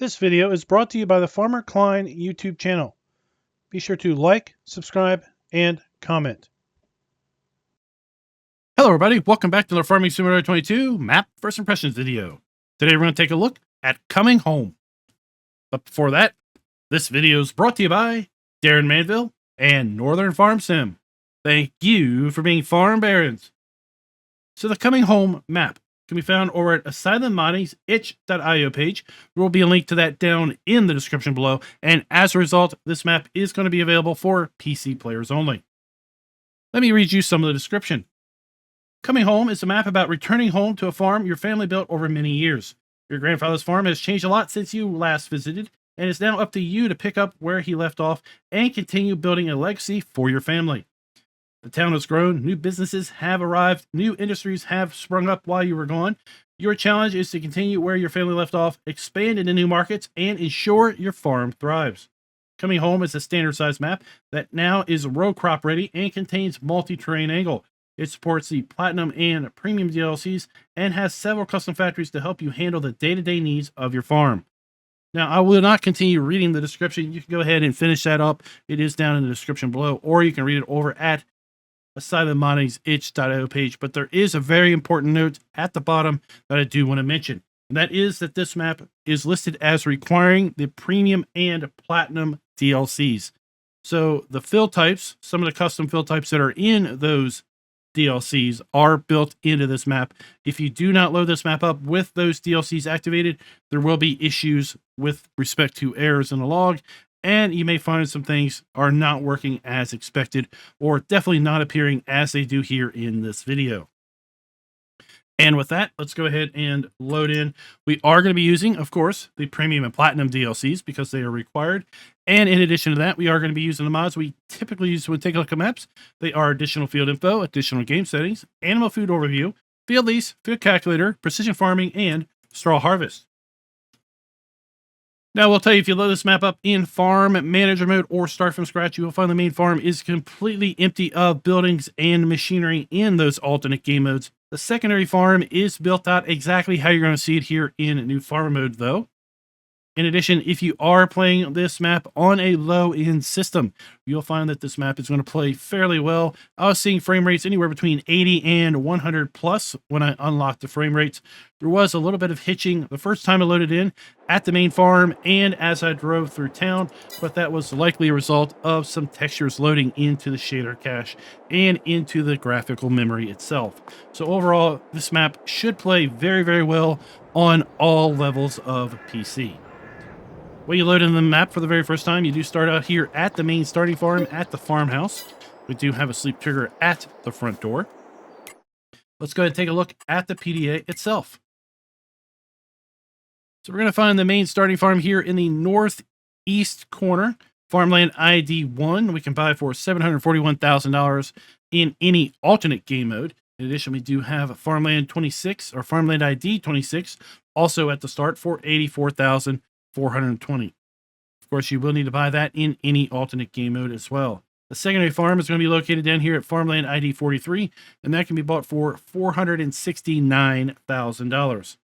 This video is brought to you by the Farmer Klein YouTube channel. Be sure to like, subscribe, and comment. Hello everybody, welcome back to the Farming Simulator 22 map first impressions video. Today we're going to take a look at Coming Home. But before that, this video is brought to you by Darren Manville and Northern Farm Sim. Thank you for being farm barons. So the Coming Home map can be found over at asylummoney's itch.io page. There will be a link to that down in the description below, and as a result, this map is going to be available for PC players only. Let me read you some of the description. Coming Home is a map about returning home to a farm your family built over many years. Your grandfather's farm has changed a lot since you last visited, and it's now up to you to pick up where he left off and continue building a legacy for your family. The town has grown, new businesses have arrived, new industries have sprung up while you were gone. Your challenge is to continue where your family left off, expand into new markets, and ensure your farm thrives. Coming Home is a standard size map that now is row crop ready and contains multi-terrain angle. It supports the Platinum and Premium DLCs and has several custom factories to help you handle the day-to-day needs of your farm. Now, I will not continue reading the description. You can go ahead and finish that up. It is down in the description below, or you can read it over at asylummoney's itch.io page. But there is a very important note at the bottom that I do want to mention, and that is that this map is listed as requiring the Premium and Platinum DLCs. So the fill types, some of the custom fill types that are in those DLCs are built into this map. If you do not load this map up with those DLCs activated, there will be issues with respect to errors in the log, and you may find some things are not working as expected, or definitely not appearing as they do here in this video. And with that, let's go ahead and load in. We are going to be using, of course, the Premium and Platinum DLCs because they are required. And in addition to that, we are going to be using the mods we typically use when we take a look at maps. They are additional field info, additional game settings, animal food overview, field lease, field calculator, precision farming, and straw harvest. Now, we'll tell you, if you load this map up in farm manager mode or start from scratch, you will find the main farm is completely empty of buildings and machinery in those alternate game modes. The secondary farm is built out exactly how you're going to see it here in new farm mode, though. In addition, if you are playing this map on a low-end system, you'll find that this map is going to play fairly well. I was seeing frame rates anywhere between 80 and 100 plus when I unlocked the frame rates. There was a little bit of hitching the first time I loaded in at the main farm and as I drove through town, but that was likely a result of some textures loading into the shader cache and into the graphical memory itself. So overall, this map should play very, very well on all levels of PC. When you load in the map for the very first time, you do start out here at the main starting farm at the farmhouse. We do have a sleep trigger at the front door. Let's go ahead and take a look at the PDA itself. So we're going to find the main starting farm here in the northeast corner. Farmland ID 1 we can buy for $741,000 in any alternate game mode. In addition, we do have Farmland 26 or Farmland ID 26 also at the start for $84,420. Of course, you will need to buy that in any alternate game mode as well. The secondary farm is going to be located down here at Farmland ID 43, and that can be bought for $469,000.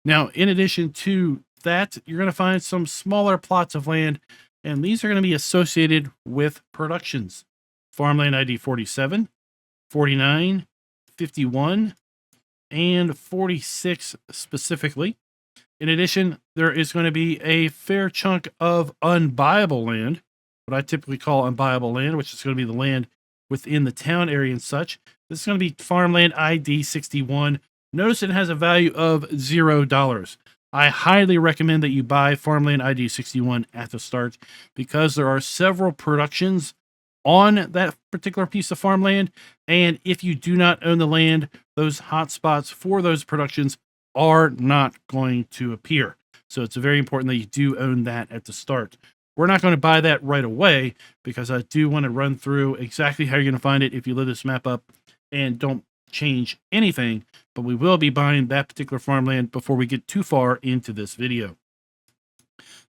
Now, in addition to that, you're going to find some smaller plots of land, and these are going to be associated with productions. Farmland ID 47, 49, 51, and 46 specifically. In addition, there is going to be a fair chunk of unbuyable land, what I typically call unbuyable land, which is going to be the land within the town area and such. This is going to be Farmland ID 61. Notice it has a value of $0. I highly recommend that you buy Farmland ID 61 at the start because there are several productions on that particular piece of farmland, and if you do not own the land, those hotspots for those productions are not going to appear. So it's very important that you do own that at the start. We're not going to buy that right away because I do want to run through exactly how you're going to find it if you load this map up and don't change anything, but we will be buying that particular farmland before we get too far into this video.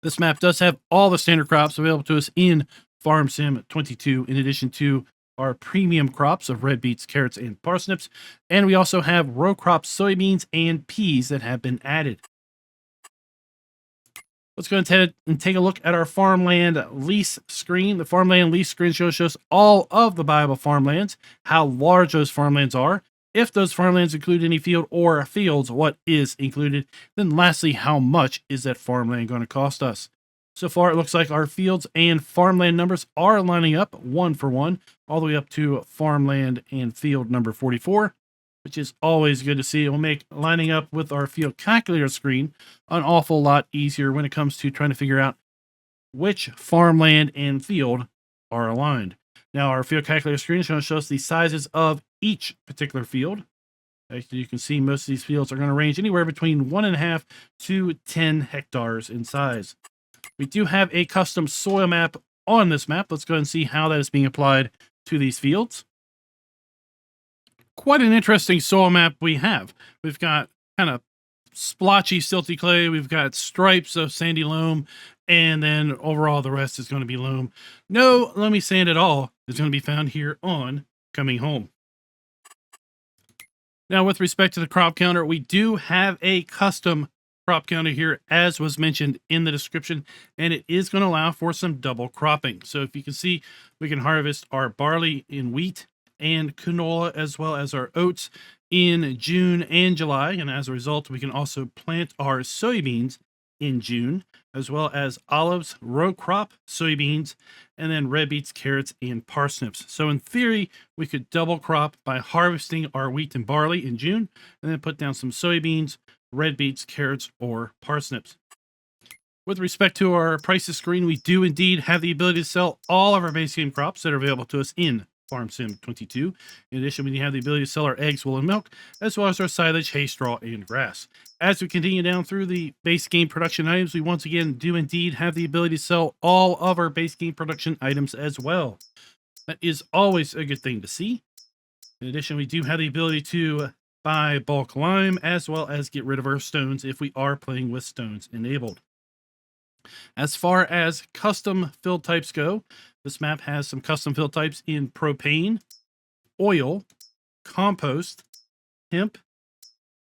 This map does have all the standard crops available to us in Farm Sim 22, in addition to our premium crops of red beets, carrots, and parsnips. And we also have row crop soybeans and peas that have been added. Let's go ahead and take a look at our farmland lease screen. The farmland lease screen shows us all of the buyable farmlands, how large those farmlands are, if those farmlands include any field or fields, what is included. Then lastly, how much is that farmland going to cost us? So far, it looks like our fields and farmland numbers are lining up 1 for 1, all the way up to farmland and field number 44, which is always good to see. It will make lining up with our field calculator screen an awful lot easier when it comes to trying to figure out which farmland and field are aligned. Now, our field calculator screen is going to show us the sizes of each particular field. As you can see, most of these fields are going to range anywhere between 1.5 to 10 hectares in size. We do have a custom soil map on this map. Let's go ahead and see how that is being applied to these fields. Quite an interesting soil map we have. We've got kind of splotchy, silty clay. We've got stripes of sandy loam, and then overall the rest is going to be loam. No loamy sand at all is going to be found here on Coming Home. Now, with respect to the crop counter, we do have a custom crop counter here, as was mentioned in the description, and it is going to allow for some double cropping. So if you can see, we can harvest our barley and wheat and canola, as well as our oats in June and July. And as a result, we can also plant our soybeans in June, as well as olives, row crop, soybeans, and then red beets, carrots, and parsnips. So in theory, we could double crop by harvesting our wheat and barley in June, and then put down some soybeans, red beets, carrots, or parsnips. With respect to our prices screen, we do indeed have the ability to sell all of our base game crops that are available to us in Farm Sim 22. In addition, we have the ability to sell our eggs, wool, and milk, as well as our silage, hay, straw, and grass. As we continue down through the base game production items, we once again do indeed have the ability to sell all of our base game production items as well. That is always a good thing to see. In addition, we do have the ability to buy bulk lime, as well as get rid of our stones if we are playing with stones enabled. As far as custom field types go, this map has some custom field types in propane, oil, compost, hemp,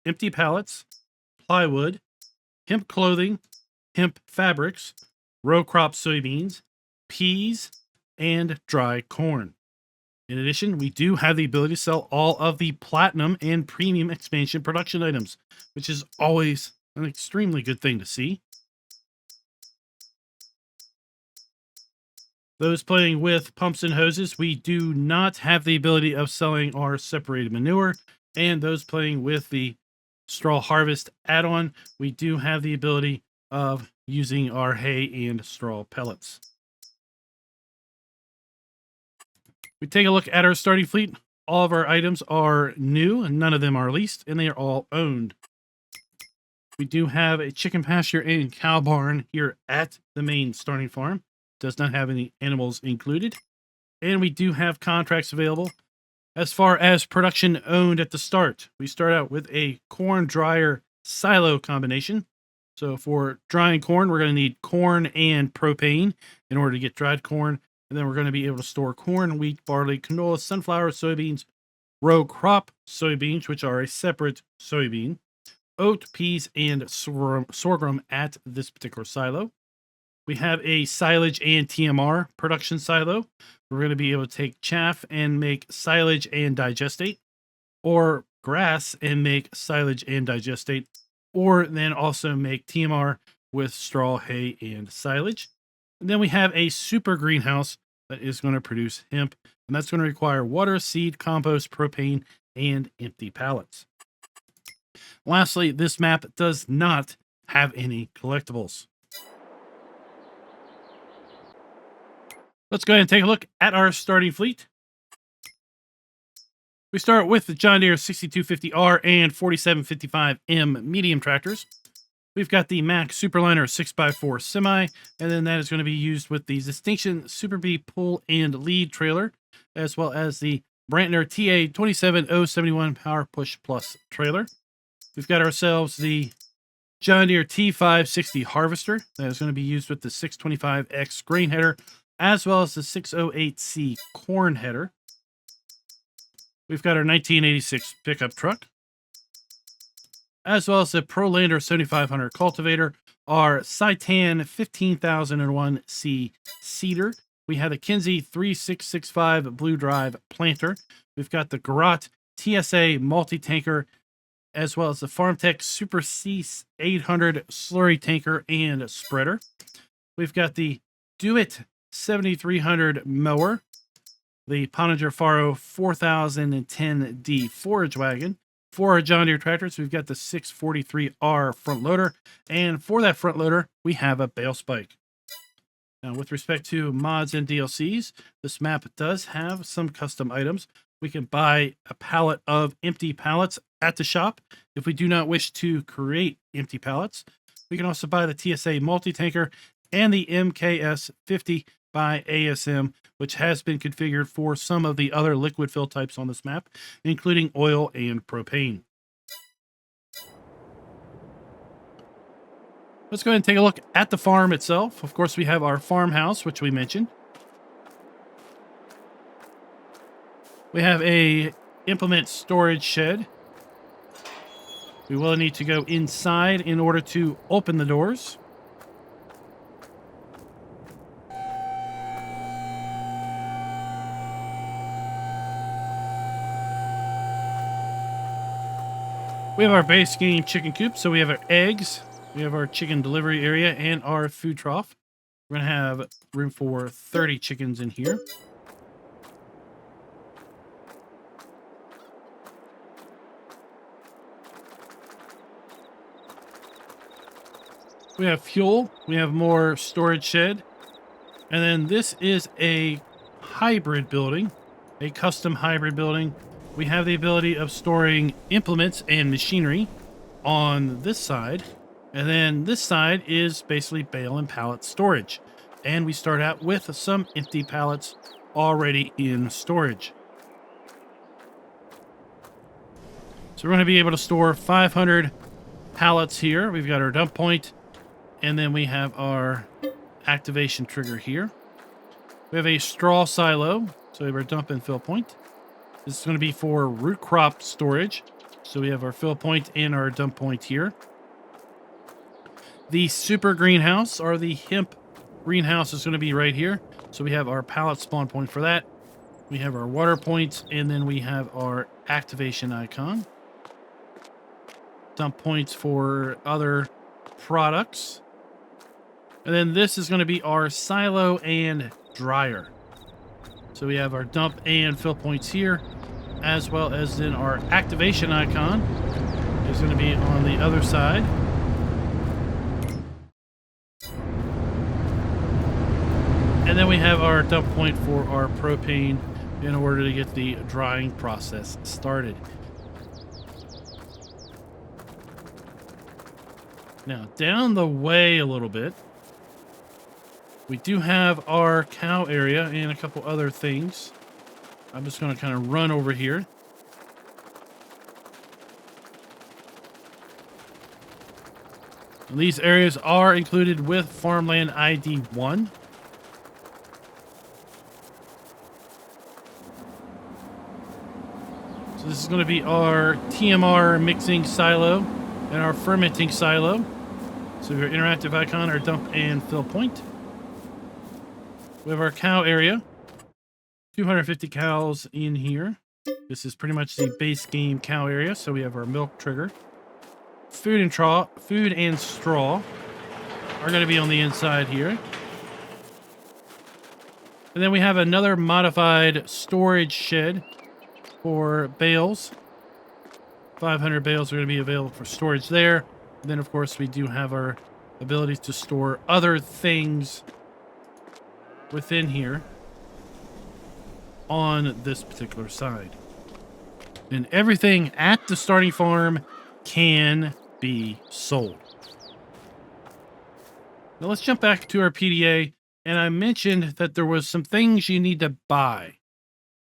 empty pallets, plywood, hemp clothing, hemp fabrics, row crop soybeans, peas, and dry corn. In addition, we do have the ability to sell all of the platinum and premium expansion production items, which is always an extremely good thing to see. Those playing with pumps and hoses, we do not have the ability of selling our separated manure. And those playing with the straw harvest add-on, we do have the ability of using our hay and straw pellets. We take a look at our starting fleet. All of our items are new, and none of them are leased, and they are all owned. We do have a chicken pasture and cow barn here at the main starting farm. Does not have any animals included. And we do have contracts available. As far as production owned at the start, we start out with a corn dryer silo combination. So for drying corn, we're going to need corn and propane in order to get dried corn. And then we're going to be able to store corn, wheat, barley, canola, sunflower, soybeans, row crop soybeans, which are a separate soybean, oat, peas, and sorghum at this particular silo. We have a silage and TMR production silo. We're going to be able to take chaff and make silage and digestate, or grass and make silage and digestate, or then also make TMR with straw, hay, and silage. And then we have a super greenhouse that is going to produce hemp, and that's going to require water, seed, compost, propane, and empty pallets. Lastly, this map does not have any collectibles. Let's go ahead and take a look at our starting fleet. We start with the John Deere 6250R and 4755M medium tractors. We've got the Mack Superliner 6x4 semi, and then that is going to be used with the Distinction Super B pull and lead trailer, as well as the Brantner TA 27071 Power Push Plus trailer. We've got ourselves the John Deere T560 harvester that is going to be used with the 625X grain header, as well as the 608C corn header. We've got our 1986 pickup truck, as well as the ProLander 7500 cultivator, our Citan 15001C seeder. We have the Kinsey 3665 Blue Drive planter. We've got the Garot TSA multi-tanker, as well as the FarmTech Super C 800 slurry tanker and spreader. We've got the Do-It 7300 mower, the Pottinger Faro 4010D forage wagon. For our John Deere tractors, we've got the 643R front loader, and for that front loader, we have a bale spike. Now, with respect to mods and DLCs, this map does have some custom items. We can buy a pallet of empty pallets at the shop if we do not wish to create empty pallets. We can also buy the TSA multi-tanker and the MKS 50 by ASM, which has been configured for some of the other liquid fill types on this map, including oil and propane. Let's go ahead and take a look at the farm itself. Of course, we have our farmhouse, which we mentioned. We have a implement storage shed. We will need to go inside in order to open the doors. We have our base game chicken coop, so we have our eggs, we have our chicken delivery area, and our food trough. We're going to have room for 30 chickens in here. We have fuel, we have more storage shed, and then this is a hybrid building, a custom hybrid building. We have the ability of storing implements and machinery on this side, and then this side is basically bale and pallet storage. And we start out with some empty pallets already in storage. So we're going to be able to store 500 pallets here. We've got our dump point, and then we have our activation trigger here. We have a straw silo, so we have our dump and fill point. This is going to be for root crop storage. So we have our fill point and our dump point here. The super greenhouse, or the hemp greenhouse, is going to be right here. So we have our pallet spawn point for that. We have our water points, and then we have our activation icon. Dump points for other products. And then this is going to be our silo and dryer. So we have our dump and fill points here, as well as then our activation icon is going to be on the other side. And then we have our dump point for our propane in order to get the drying process started. Now, down the way a little bit, we do have our cow area and a couple other things. I'm just going to kind of run over here. And these areas are included with Farmland ID 1. So this is going to be our TMR mixing silo and our fermenting silo. So your interactive icon, our dump and fill point. We have our cow area. 250 cows in here. This is pretty much the base game cow area. So we have our milk trigger. Food and straw are going to be on the inside here. And then we have another modified storage shed for bales. 500 bales are going to be available for storage there. And then, of course, we do have our ability to store other things within here on this particular side. And everything at the starting farm can be sold. Now let's jump back to our PDA. And I mentioned that there was some things you need to buy,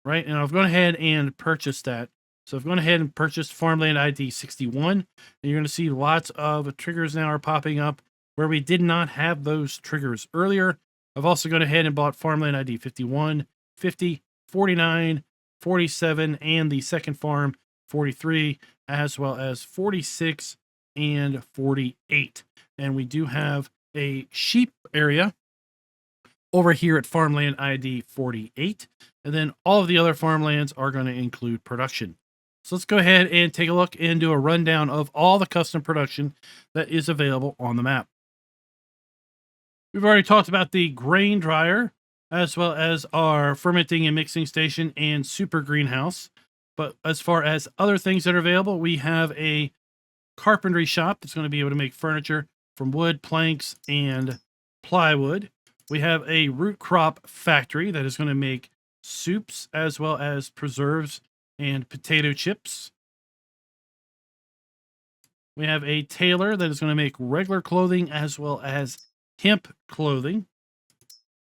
right? And I've gone ahead and purchased that. So I've gone ahead and purchased Farmland ID 61. And you're going to see lots of triggers now are popping up where we did not have those triggers earlier. I've also gone ahead and bought Farmland ID 51, 50, 49, 47, and the second farm 43, as well as 46 and 48. And we do have a sheep area over here at farmland ID 48. And then all of the other farmlands are going to include production. So let's go ahead and take a look and do a rundown of all the custom production that is available on the map. We've already talked about the grain dryer, as well as our fermenting and mixing station and super greenhouse. But as far as other things that are available, we have a carpentry shop that's going to be able to make furniture from wood, planks, and plywood. We have a root crop factory that is going to make soups as well as preserves and potato chips. We have a tailor that is going to make regular clothing as well as hemp clothing.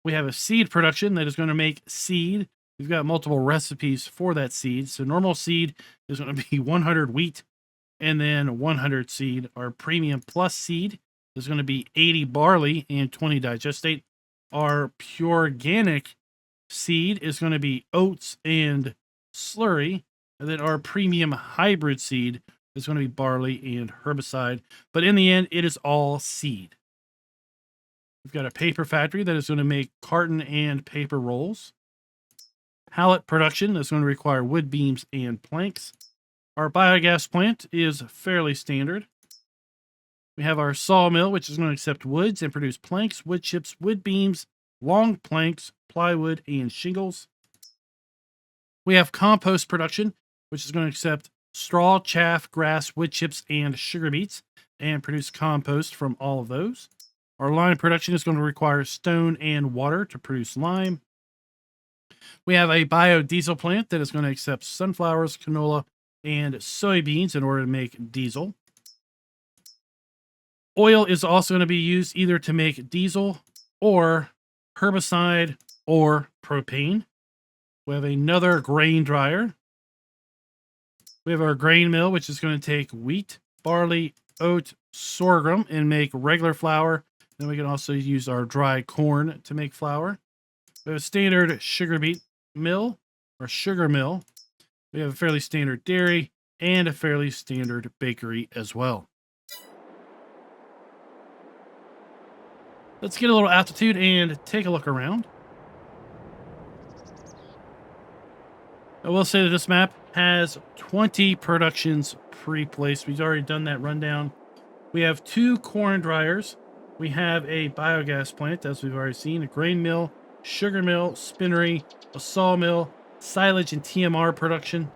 We have a seed production that is going to make seed. We've got multiple recipes for that seed. So normal seed is going to be 100 wheat and then 100 seed. Our premium plus seed is going to be 80 barley and 20 digestate. Our pure organic seed is going to be oats and slurry. And then our premium hybrid seed is going to be barley and herbicide. But in the end, it is all seed. We've got a paper factory that is going to make carton and paper rolls. Pallet production is going to require wood beams and planks. Our biogas plant is fairly standard. We have our sawmill, which is going to accept woods and produce planks, wood chips, wood beams, long planks, plywood, and shingles. We have compost production, which is going to accept straw, chaff, grass, wood chips, and sugar beets, and produce compost from all of those. Our lime production is going to require stone and water to produce lime. We have a biodiesel plant that is going to accept sunflowers, canola, and soybeans in order to make diesel. Oil is also going to be used either to make diesel or herbicide or propane. We have another grain dryer. We have our grain mill, which is going to take wheat, barley, oat, sorghum, and make regular flour. Then we can also use our dry corn to make flour. We have a standard sugar beet mill or sugar mill. We have a fairly standard dairy and a fairly standard bakery as well. Let's get a little altitude and take a look around. I will say that this map has 20 productions pre-placed. We've already done that rundown. We have 2 corn dryers. We have a biogas plant, as we've already seen, a grain mill, sugar mill, spinnery, a sawmill, silage and TMR production,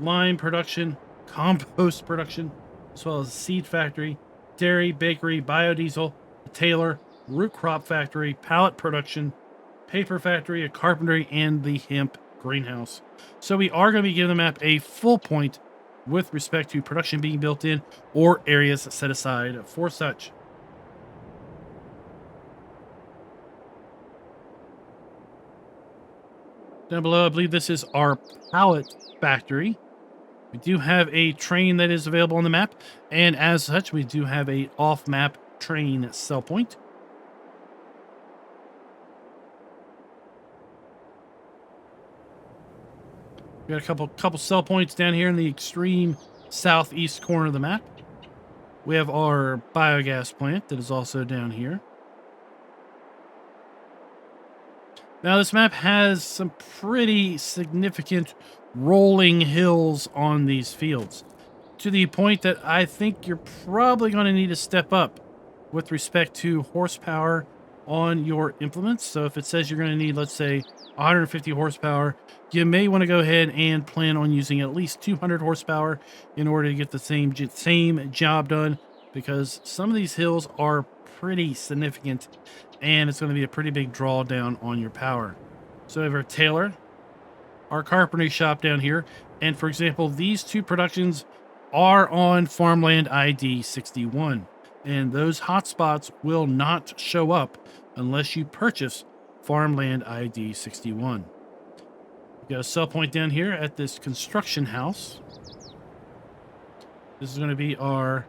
lime production, compost production, as well as a seed factory, dairy, bakery, biodiesel, a tailor, root crop factory, pallet production, paper factory, a carpentry, and the hemp greenhouse. So we are going to be giving the map a full point with respect to production being built in or areas set aside for such. Down below, I believe this is our pallet factory. We do have a train that is available on the map, and as such, we do have a off-map train sell point. We got a couple sell points down here in the extreme southeast corner of the map. We have our biogas plant that is also down here. Now, this map has some pretty significant rolling hills on these fields, to the point that I think you're probably going to need to step up with respect to horsepower on your implements. So if it says you're going to need, let's say, 150 horsepower, you may want to go ahead and plan on using at least 200 horsepower in order to get the same job done, because some of these hills are pretty significant and it's going to be a pretty big drawdown on your power. So we have our tailor, our carpentry shop down here, and for example, these 2 productions are on farmland ID 61, and those hotspots will not show up unless you purchase farmland ID 61. We've got a sell point down here at this construction house. This is going to be our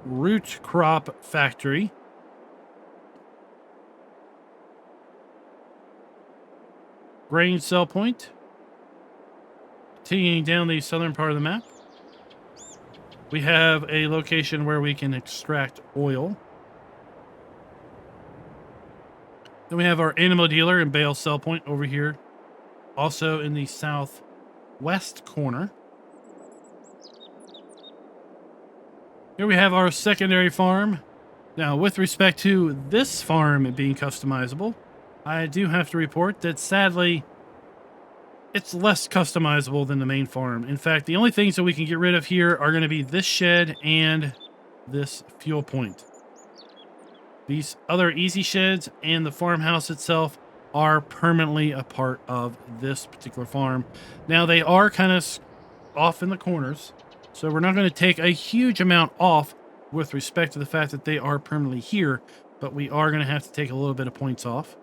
root crop factory. Grain sell point. Continuing down the southern part of the map. We have a location where we can extract oil. Then we have our animal dealer and bale sell point over here, also in the southwest corner. Here we have our secondary farm. Now, with respect to this farm being customizable, I do have to report that sadly, it's less customizable than the main farm. In fact, the only things that we can get rid of here are going to be this shed and this fuel point. These other easy sheds and the farmhouse itself are permanently a part of this particular farm. Now, they are kind of off in the corners, so we're not going to take a huge amount off with respect to the fact that they are permanently here, but we are going to have to take a little bit of points off.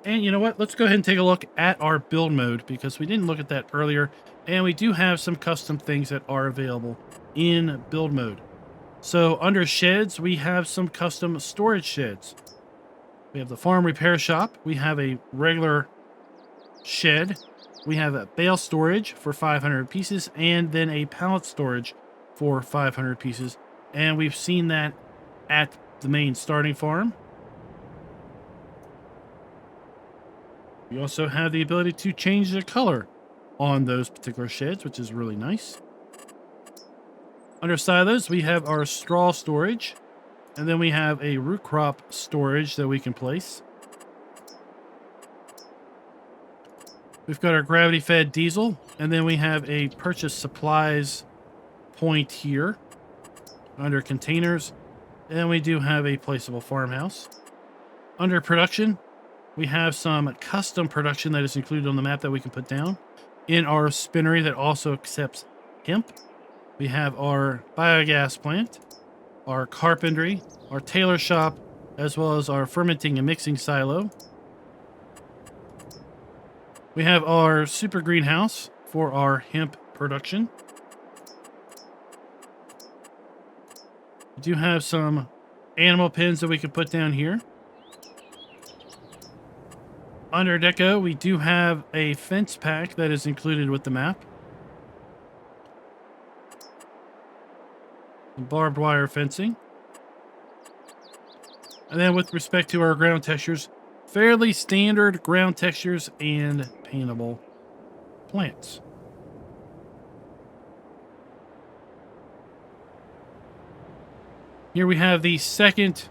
And you know what? Let's go ahead and take a look at our build mode, because we didn't look at that earlier, and we do have some custom things that are available in build mode. So under sheds, we have some custom storage sheds. We have the farm repair shop. We have a regular shed. We have a bale storage for 500 pieces, and then a pallet storage for 500 pieces. And we've seen that at the main starting farm. We also have the ability to change the color on those particular sheds, which is really nice. Under silos, we have our straw storage, and then we have a root crop storage that we can place. We've got our gravity-fed diesel, and then we have a purchase supplies point here under containers, and we do have a placeable farmhouse. Under production, we have some custom production that is included on the map that we can put down. In our spinnery that also accepts hemp, we have our biogas plant, our carpentry, our tailor shop, as well as our fermenting and mixing silo. We have our super greenhouse for our hemp production. We do have some animal pens that we can put down here. Under deco, we do have a fence pack that is included with the map. Barbed wire fencing. And then with respect to our ground textures, fairly standard ground textures and paintable plants. Here we have the second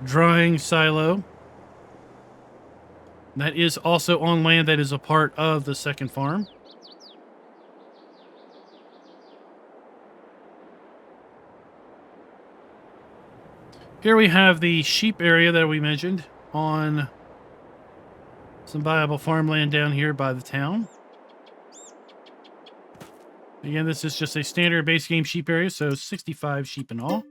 drying silo. That is also on land that is a part of the second farm. Here we have the sheep area that we mentioned on some viable farmland down here by the town. Again, this is just a standard base game sheep area, so 65 sheep in all.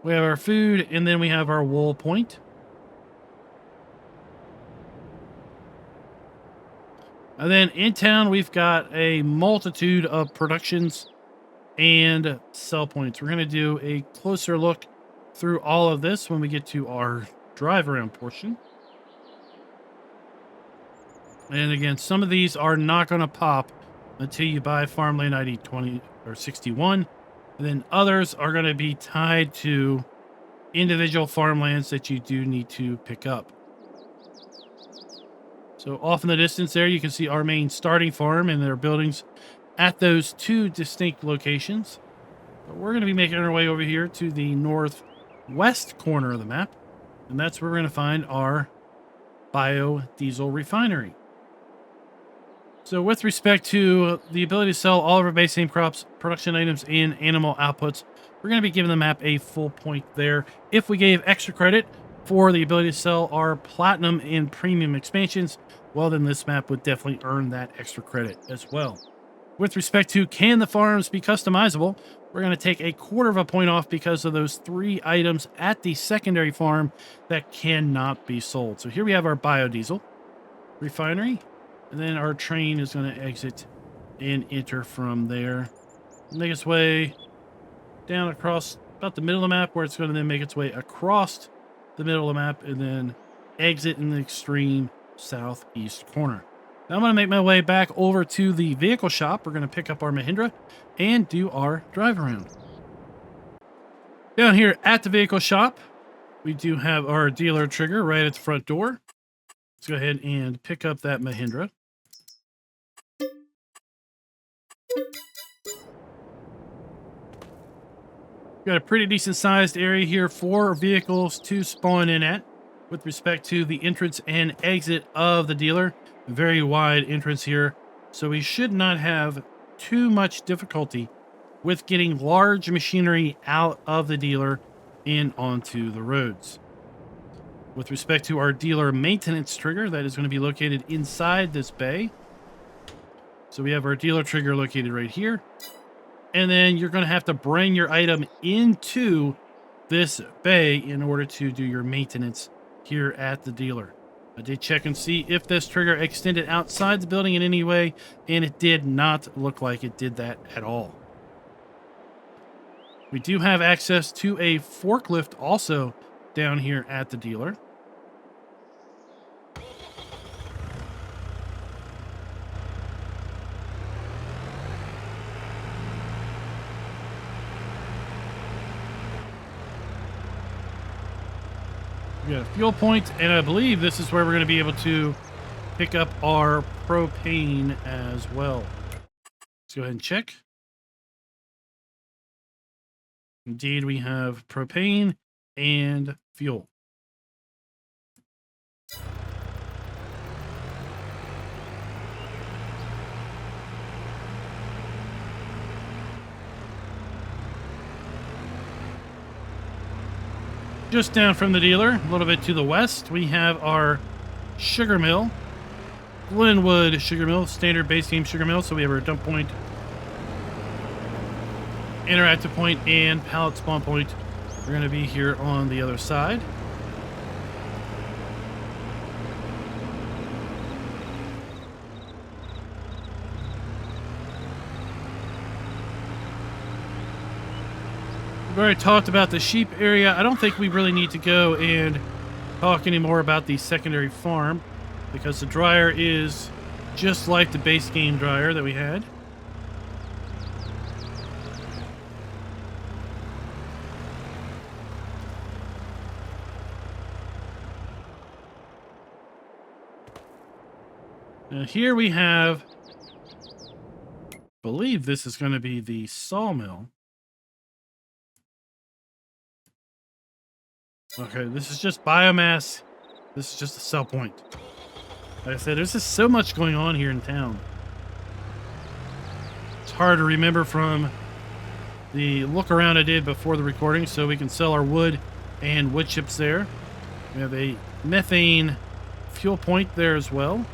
We have our food, and then we have our wool point. And then in town, we've got a multitude of productions and sell points. We're going to do a closer look through all of this when we get to our drive around portion. And again, some of these are not going to pop until you buy farmland ID 20 or 61. And then others are going to be tied to individual farmlands that you do need to pick up. So off in the distance there, you can see our main starting farm and their buildings at those two distinct locations. But we're going to be making our way over here to the northwest corner of the map. And that's where we're going to find our biodiesel refinery. So with respect to the ability to sell all of our base game crops, production items, and animal outputs, we're going to be giving the map a full point there. If we gave extra credit for the ability to sell our platinum and premium expansions, well, then this map would definitely earn that extra credit as well. With respect to can the farms be customizable, we're going to take a quarter of a point off because of those 3 items at the secondary farm that cannot be sold. So here we have our biodiesel refinery, and then our train is going to exit and enter from there. Make its way down across about the middle of the map, where it's going to then make its way across the middle of the map and then exit in the extreme southeast corner. Now I'm going to make my way back over to the vehicle shop. We're going to pick up our Mahindra and do our drive around. Down here at the vehicle shop, we do have our dealer trigger right at the front door. Let's go ahead and pick up that Mahindra. Got a pretty decent sized area here for vehicles to spawn in at with respect to the entrance and exit of the dealer. Very wide entrance here, so we should not have too much difficulty with getting large machinery out of the dealer and onto the roads. With respect to our dealer maintenance trigger, that is going to be located inside this bay. So we have our dealer trigger located right here. And then you're going to have to bring your item into this bay in order to do your maintenance here at the dealer. I did check and see if this trigger extended outside the building in any way, and it did not look like it did that at all. We do have access to a forklift also down here at the dealer. We got a fuel point, and I believe this is where we're going to be able to pick up our propane as well. Let's go ahead and check. Indeed, we have propane and fuel. Just down from the dealer, a little bit to the west, we have our sugar mill. Glenwood sugar mill, standard base game sugar mill. So we have our dump point, interactive point, and pallet spawn point. We're going to be here on the other side. We've already talked about the sheep area. I don't think we really need to go and talk anymore about the secondary farm, because the dryer is just like the base game dryer that we had. Now here we have, I believe this is going to be the sawmill. Okay, this is just biomass. This is just a sell point. Like I said, there's just so much going on here in town. It's hard to remember from the look around I did before the recording, so we can sell our wood and wood chips there. We have a methane fuel point there as well.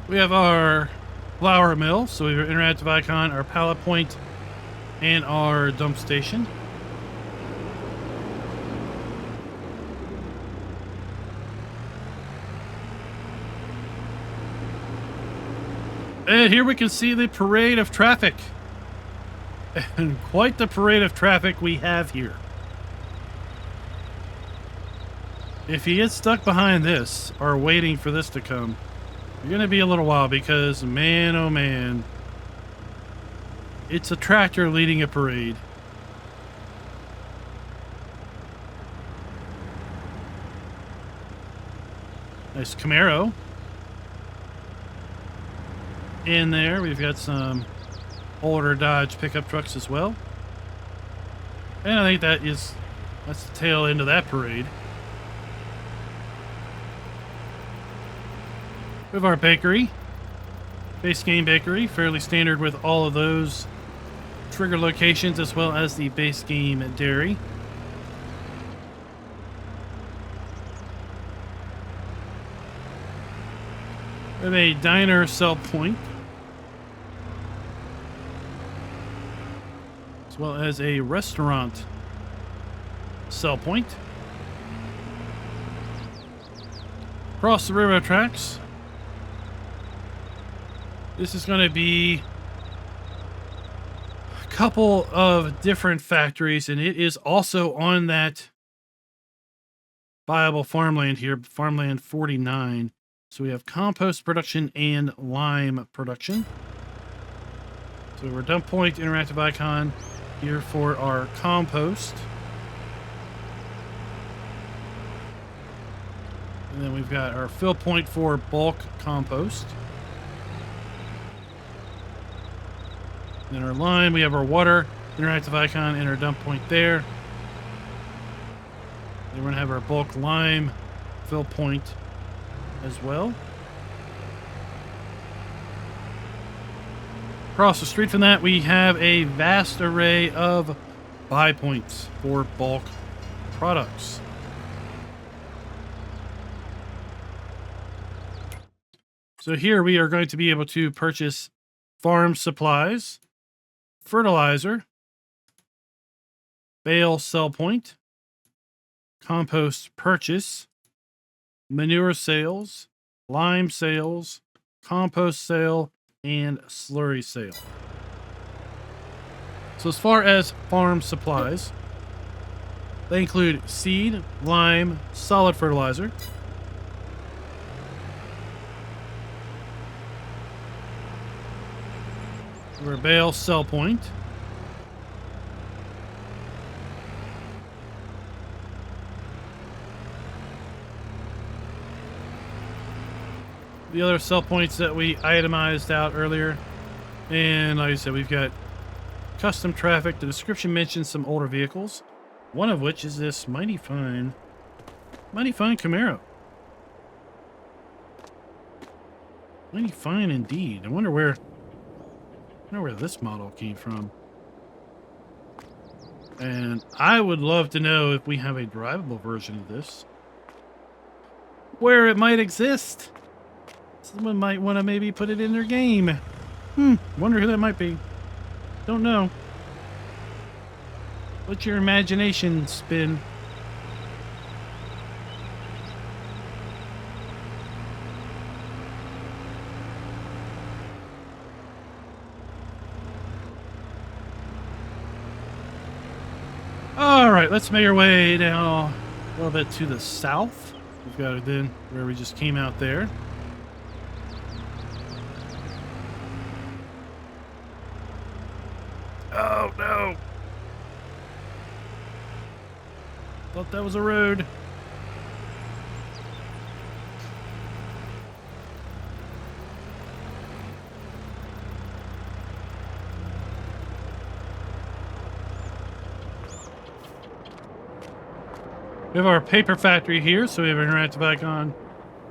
We have our flour mill, so we have our interactive icon, our pallet point, and our dump station. And here we can see the parade of traffic. And quite the parade of traffic we have here. If you get stuck behind this, or waiting for this to come, you're going to be a little while, because, man, oh man, it's a tractor leading a parade. Nice Camaro. In there, we've got some older Dodge pickup trucks as well. And I think that's the tail end of that parade. We have our bakery, base game bakery, fairly standard with all of those trigger locations, as well as the base game dairy. We have a diner sell point, as well as a restaurant sell point. across the railroad tracks. This is going to be a couple of different factories, and it is also on that viable farmland here, farmland 49. So we have compost production and lime production. So we're dump point interactive icon here for our compost. And then we've got our fill point for bulk compost. And then our lime, we have our water interactive icon and our dump point there. Then we're going to have our bulk lime fill point as well. Across the street from that, we have a vast array of buy points for bulk products. So here we are going to be able to purchase farm supplies, fertilizer, bale sell point, compost purchase, manure sales, lime sales, compost sale, and slurry sale. So as far as farm supplies, they include seed, lime, solid fertilizer, or bale sell point, the other sell points that we itemized out earlier. And like I said, we've got custom traffic. The description mentions some older vehicles, one of which is this mighty fine Camaro. Mighty fine indeed. I wonder where this model came from. And I would love to know if we have a drivable version of this, where it might exist. Someone might want to maybe put it in their game. Wonder who that might be. Don't know. Let your imagination spin. All right, let's make our way down a little bit to the south. We've got it then where we just came out there. Oh no! Thought that was a road. We have our paper factory here, so we have an interactive icon,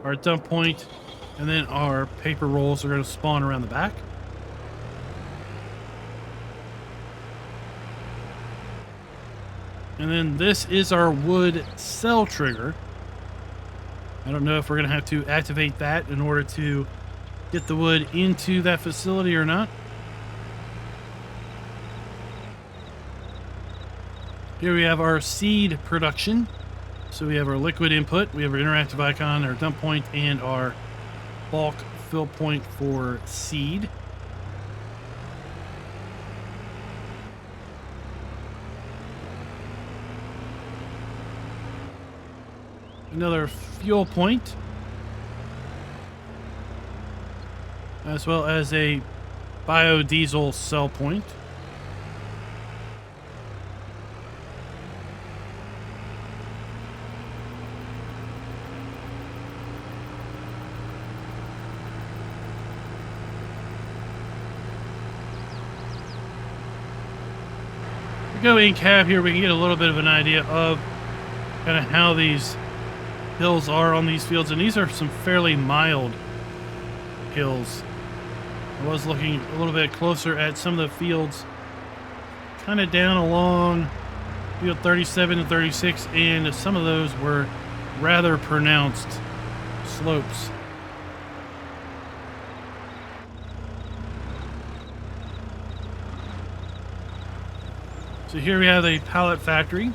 our dump point, and then our paper rolls are going to spawn around the back. And then this is our wood cell trigger. I don't know if we're going to have to activate that in order to get the wood into that facility or not. Here we have our seed production. So we have our liquid input, we have our interactive icon, our dump point, and our bulk fill point for seed. Another fuel point, as well as a biodiesel cell point. We go in cab here, we can get a little bit of an idea of kind of how these hills are on these fields, and these are some fairly mild hills. I was looking a little bit closer at some of the fields kind of down along field 37 and 36, and some of those were rather pronounced slopes. So here we have a pallet factory.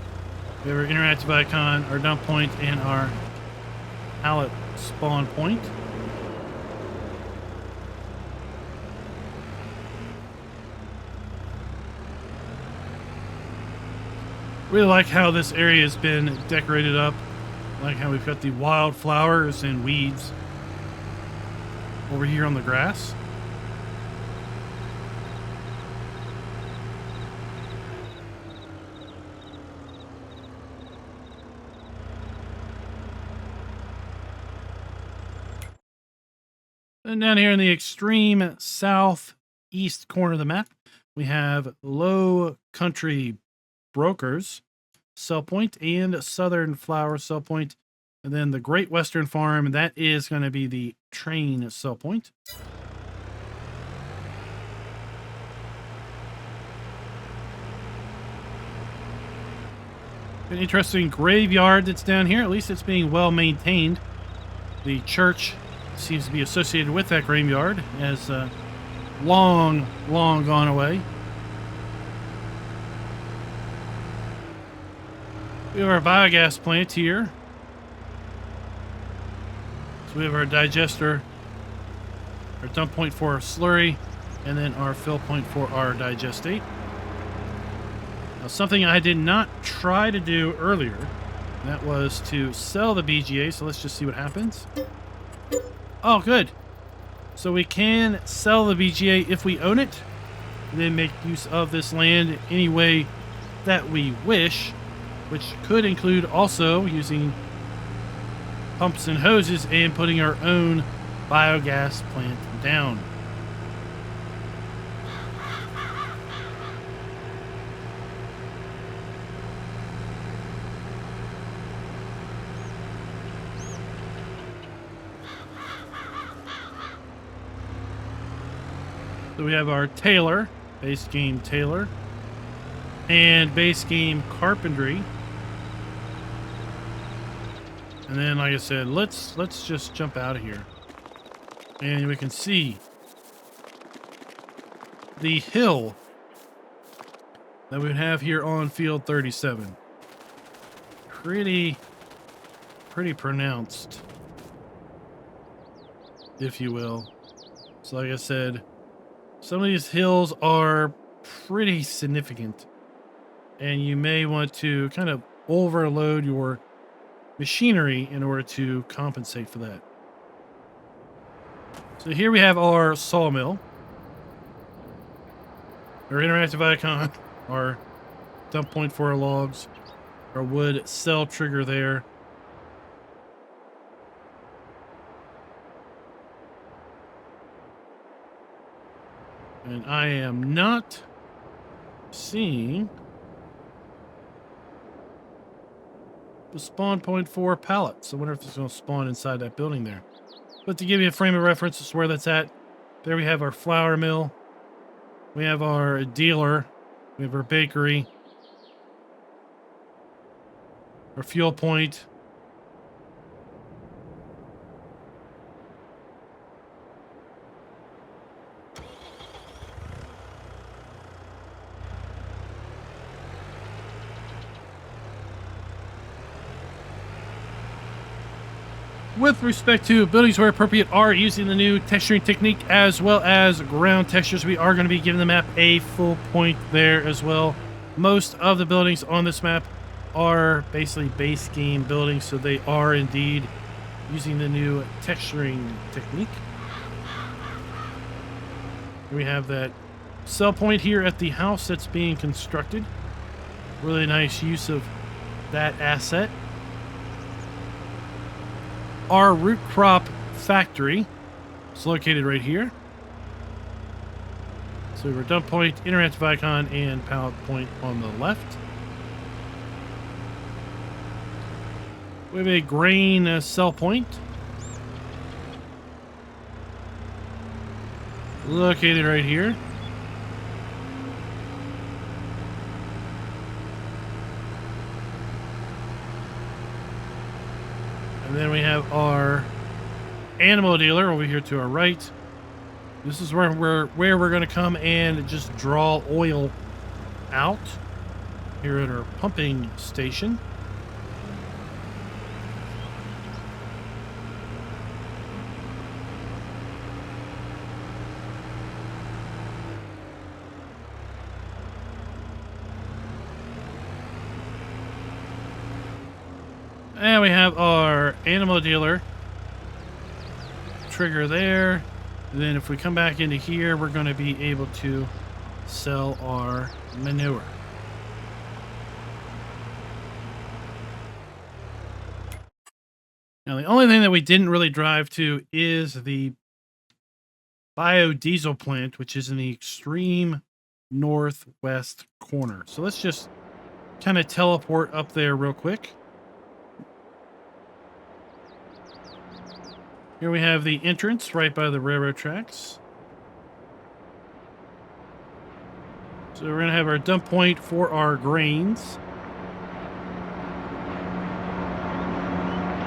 We have our interactive icon, our dump point, and our pallet spawn point. Really like how this area has been decorated up. Like how we've got the wildflowers and weeds over here on the grass. And down here in the extreme southeast corner of the map, we have Low Country Brokers sell point and Southern Flower sell point. And then the Great Western Farm, that is going to be the train sell point. An interesting graveyard that's down here. At least it's being well maintained. The church seems to be associated with that graveyard, as long gone away. We have our biogas plant here. So we have our digester, our dump point for our slurry, and then our fill point for our digestate. Now, something I did not try to do earlier, that was to sell the BGA, so let's just see what happens. Oh, good. So we can sell the BGA if we own it, and then make use of this land any way that we wish, which could include also using pumps and hoses and putting our own biogas plant down. So we have our tailor, base game tailor, and base game carpentry. And then, like I said, let's just jump out of here. And we can see the hill that we have here on field 37. Pretty pronounced, if you will. So like I said, some of these hills are pretty significant, and you may want to kind of overload your machinery in order to compensate for that. So here we have our sawmill, our interactive icon, our dump point for our logs, our wood cell trigger there. And I am not seeing the spawn point for pallets. I wonder if it's going to spawn inside that building there. But to give you a frame of reference as to where that's at, there we have our flour mill. We have our dealer. We have our bakery. Our fuel point. With respect to buildings where appropriate are using the new texturing technique as well as ground textures, we are going to be giving the map a full point there as well. Most of the buildings on this map are basically base game buildings, so they are indeed using the new texturing technique. We have that cell point here at the house that's being constructed. Really nice use of that asset. Our root crop factory is located right here. So we have our dump point, interactive icon, and pallet point on the left. We have a grain cell point located right here. And then we have our animal dealer over here to our right. This is where we're going to come and just draw oil out here at our pumping station. And we have our animal dealer trigger there. And then if we come back into here, we're going to be able to sell our manure. Now, the only thing that we didn't really drive to is the biodiesel plant, which is in the extreme northwest corner. So let's just kind of teleport up there real quick. Here we have the entrance right by the railroad tracks. So we're going to have our dump point for our grains.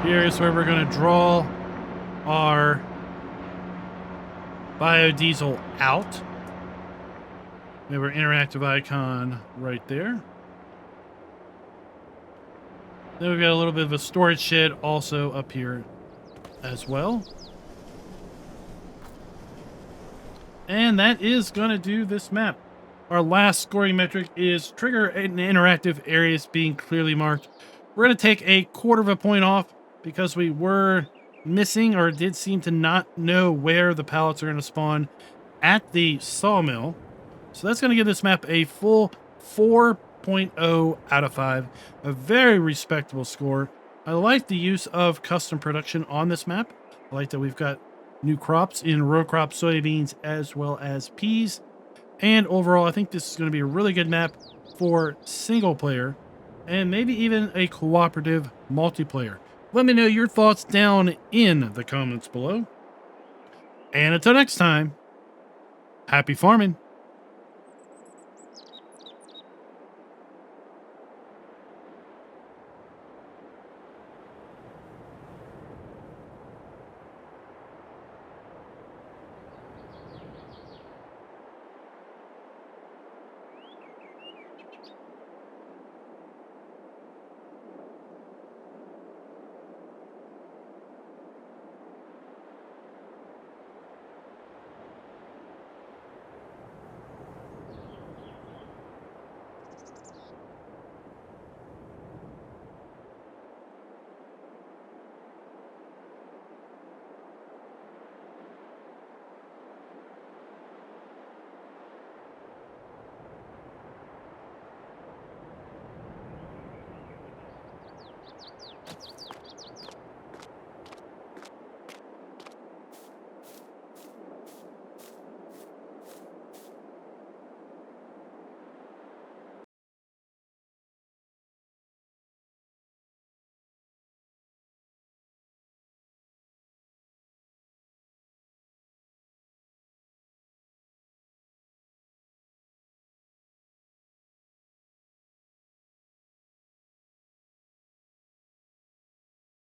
Here is where we're going to draw our biodiesel out. We have our interactive icon right there. Then we've got a little bit of a storage shed also up here as well. And that is going to do this map. Our last scoring metric is trigger and interactive areas being clearly marked. We're going to take a 1/4 of a point off because we were missing or did seem to not know where the pallets are going to spawn at the sawmill. So that's going to give this map a full 4.0 out of 5. A very respectable score. I like the use of custom production on this map. I like that we've got new crops in row crop soybeans as well as peas. And overall, I think this is going to be a really good map for single player and maybe even a cooperative multiplayer. Let me know your thoughts down in the comments below. And until next time, happy farming.